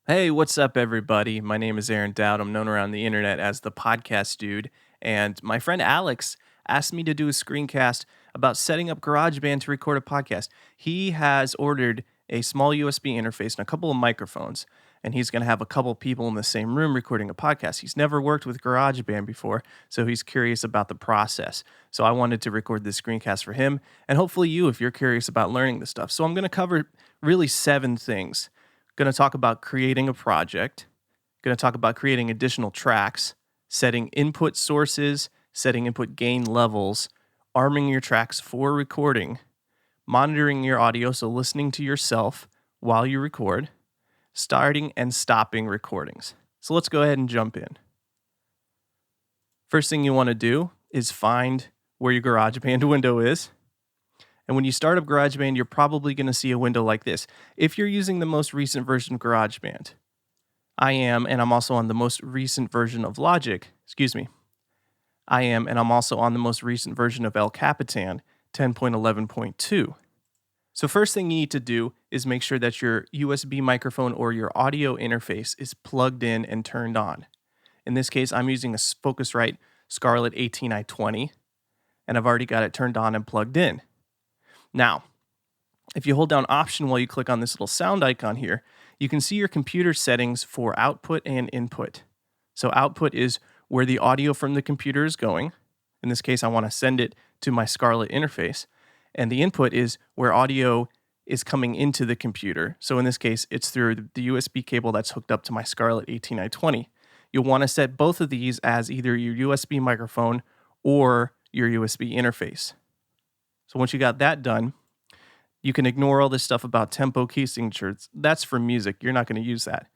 Hey, what's up, everybody? My name is Aaron Dowd. I'm known around the internet as the podcast dude. And my friend Alex asked me to do a screencast about setting up GarageBand to record a podcast. He has ordered a small USB interface and a couple of microphones, and he's going to have a couple people in the same room recording a podcast. He's never worked with GarageBand before, so he's curious about the process. So I wanted to record this screencast for him, and hopefully you, if you're curious about learning this stuff. So I'm going to cover really 7 things. Going to talk about creating a project, going to talk about creating additional tracks, setting input sources, setting input gain levels, arming your tracks for recording, monitoring your audio, so listening to yourself while you record, starting and stopping recordings. So let's go ahead and jump in. First thing you want to do is find where your GarageBand window is. And when you start up GarageBand, you're probably going to see a window like this. If you're using the most recent version of GarageBand, I am, and I'm also on the most recent version of Logic. I am, and I'm also on the most recent version of El Capitan 10.11.2. So first thing you need to do is make sure that your USB microphone or your audio interface is plugged in and turned on. In this case, I'm using a Focusrite Scarlett 18i20, and I've already got it turned on and plugged in. Now, if you hold down Option while you click on this little sound icon here, you can see your computer settings for output and input. So output is where the audio from the computer is going. In this case, I want to send it to my Scarlett interface. And the input is where audio is coming into the computer. So in this case, it's through the USB cable that's hooked up to my Scarlett 18i20. You'll want to set both of these as either your USB microphone or your USB interface. So once you got that done, you can ignore all this stuff about tempo key signatures. That's for music. You're not going to use that.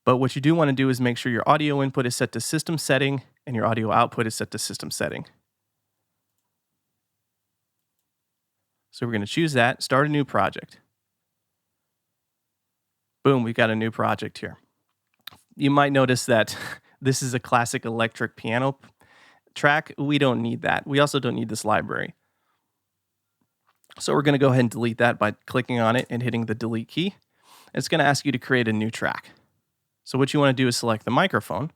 But what you do want to do is make sure your audio input is set to system setting and your audio output is set to system setting. So we're going to choose that, start a new project. Boom, we got a new project here. You might notice that this is a classic electric piano track. We don't need that. We also don't need this library. So we're going to go ahead and delete that by clicking on it and hitting the delete key. It's going to ask you to create a new track. So what you want to do is select the microphone.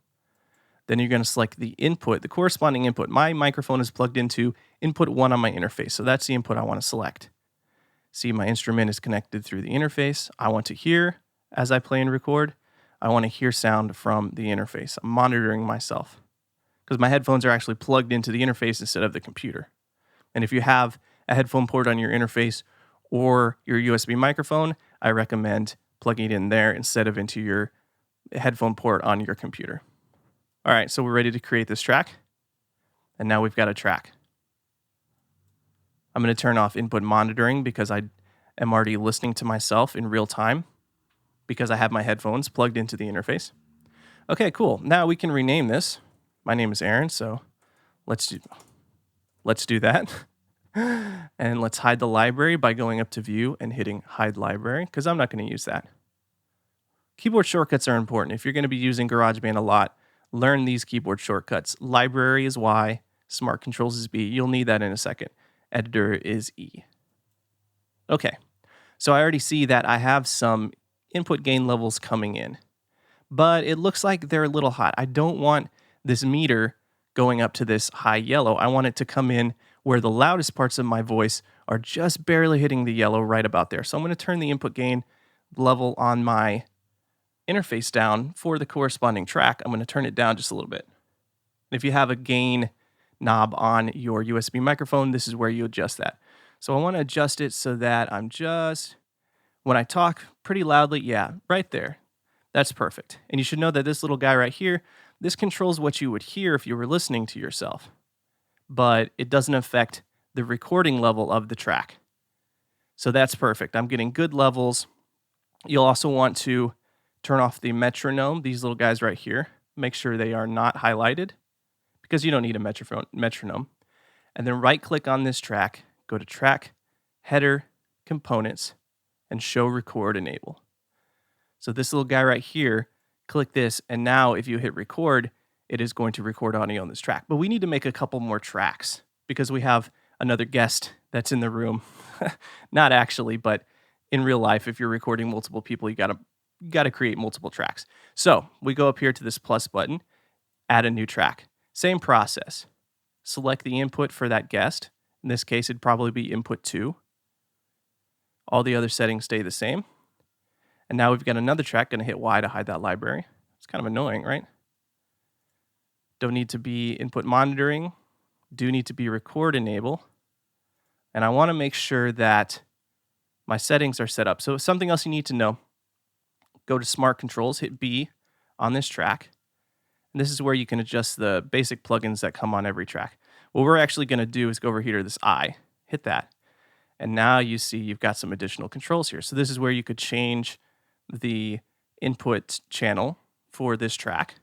Then you're going to select the input, the corresponding input. My microphone is plugged into input 1 on my interface. So that's the input I want to select. See, my instrument is connected through the interface. I want to hear as I play and record. I want to hear sound from the interface. I'm monitoring myself because my headphones are actually plugged into the interface instead of the computer. And if you have a headphone port on your interface or your USB microphone, I recommend plugging it in there instead of into your headphone port on your computer. All right, so we're ready to create this track. And now we've got a track. I'm going to turn off input monitoring because I am already listening to myself in real time because I have my headphones plugged into the interface. Okay, cool. Now we can rename this. My name is Aaron, so let's do that. And let's hide the library by going up to View and hitting Hide Library, because I'm not going to use that. Keyboard shortcuts are important. If you're going to be using GarageBand a lot, learn these keyboard shortcuts. Library is Y, Smart Controls is B. You'll need that in a second. Editor is E. Okay, so I already see that I have some input gain levels coming in, but it looks like they're a little hot. I don't want this meter going up to this high yellow. I want it to come in where the loudest parts of my voice are just barely hitting the yellow right about there. So I'm going to turn the input gain level on my interface down for the corresponding track. I'm going to turn it down just a little bit. If you have a gain knob on your USB microphone, this is where you adjust that. So I want to adjust it so that I'm just, when I talk pretty loudly, yeah, right there. That's perfect. And you should know that this little guy right here, this controls what you would hear if you were listening to yourself, but it doesn't affect the recording level of the track. So that's perfect. I'm getting good levels. You'll also want to turn off the metronome, these little guys right here. Make sure they are not highlighted because you don't need a metronome. And then right-click on this track, go to Track, Header, Components, and Show Record Enable. So this little guy right here, click this, and now if you hit record, it is going to record audio on this track. But we need to make a couple more tracks because we have another guest that's in the room. Not actually, but in real life, if you're recording multiple people, you got to create multiple tracks. So we go up here to this plus button, add a new track. Same process. Select the input for that guest. In this case, it'd probably be input 2. All the other settings stay the same. And now we've got another track, going to hit Y to hide that library. It's kind of annoying, right? Don't need to be input monitoring. Do need to be record enable. And I want to make sure that my settings are set up. So something else you need to know, go to Smart Controls, hit B on this track. And this is where you can adjust the basic plugins that come on every track. What we're actually going to do is go over here to this I, hit that. And now you see you've got some additional controls here. So this is where you could change the input channel for this track.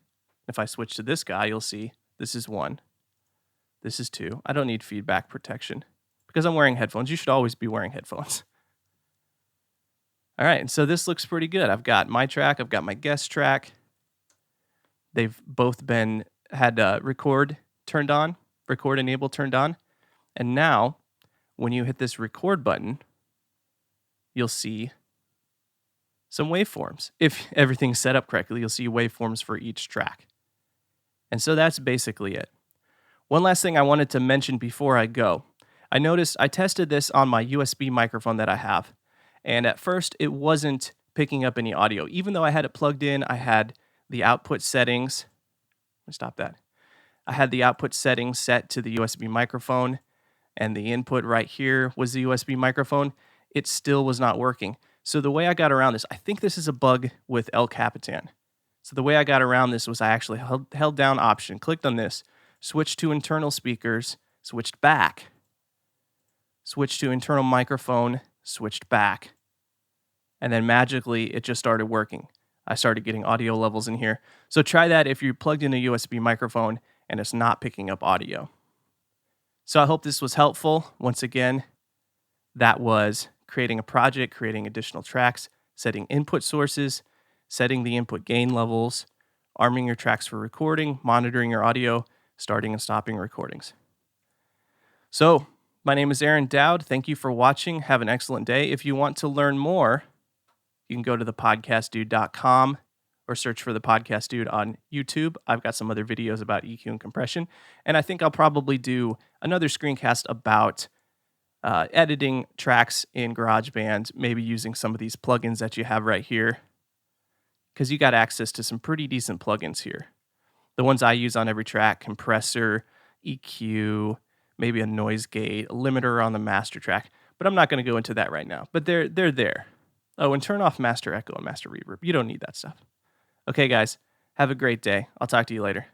If I switch to this guy, you'll see this is 1. This is 2. I don't need feedback protection because I'm wearing headphones. You should always be wearing headphones. All right, and so this looks pretty good. I've got my track. I've got my guest track. They've both had record enable turned on. And now when you hit this record button, you'll see some waveforms. If everything's set up correctly, you'll see waveforms for each track. And so that's basically it. One last thing I wanted to mention before I go. I tested this on my USB microphone that I have. And at first, it wasn't picking up any audio. Even though I had it plugged in, I had the output settings. Let me stop that. I had the output settings set to the USB microphone, and the input right here was the USB microphone. It still was not working. So the way I got around this, I think this is a bug with El Capitan. So the way I got around this was I actually held down Option, clicked on this, switched to internal speakers, switched back, switched to internal microphone, switched back, and then magically it just started working. I started getting audio levels in here. So try that if you're plugged in a USB microphone and it's not picking up audio. So I hope this was helpful. Once again, that was creating a project, creating additional tracks, setting input sources, setting the input gain levels, arming your tracks for recording, monitoring your audio, starting and stopping recordings. So my name is Aaron Dowd. Thank you for watching. Have an excellent day. If you want to learn more, you can go to thepodcastdude.com or search for The Podcast Dude on YouTube. I've got some other videos about EQ and compression. And I think I'll probably do another screencast about editing tracks in GarageBand, maybe using some of these plugins that you have right here, because you got access to some pretty decent plugins here. The ones I use on every track: compressor, EQ, maybe a noise gate, a limiter on the master track. But I'm not going to go into that right now. But they're there. Oh, and turn off master echo and master reverb. You don't need that stuff. Okay, guys, have a great day. I'll talk to you later.